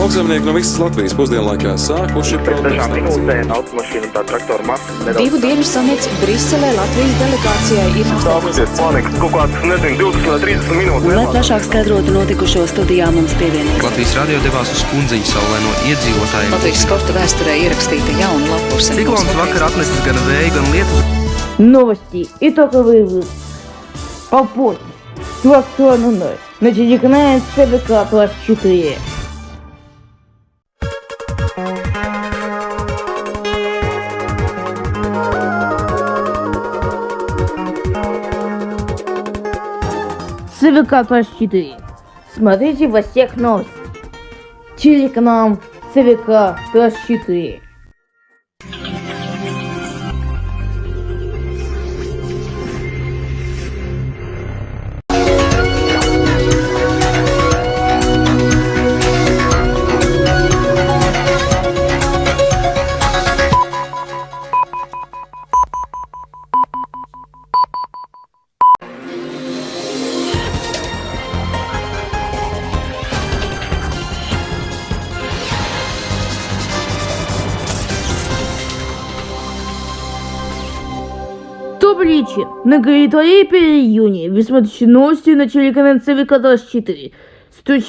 Lauksaimnieki no visas Latvijas pusdienlaikā sākuši Dažām minūtēm automašīna un tā traktora masa nedaudz. Divu dienu samits Briselē Latvijas delegācijai ir Sāksies panikas kaut kāds, nezinu, 20 vai 30 minūtes. Un, lai plašāk skaidrotu notikušo, studijā mums pievienojas Latvijas radio devās uz Kundziņu saulē no iedzīvotājiem. Latvijas sporta vēsturē ierakstīta jauna lapuse. Ciklons vakar atnesis gan vēju, gan lietus. Новости. Итоговый выпуск. По полной. 22:00 на телеканале ЦВК-24. ЦВК-24. Смотрите во всех новостях. Телеканал ЦВК-24. Топ-личин. На территории июня. Вы смотрите новости на телеканале ЦВК-24.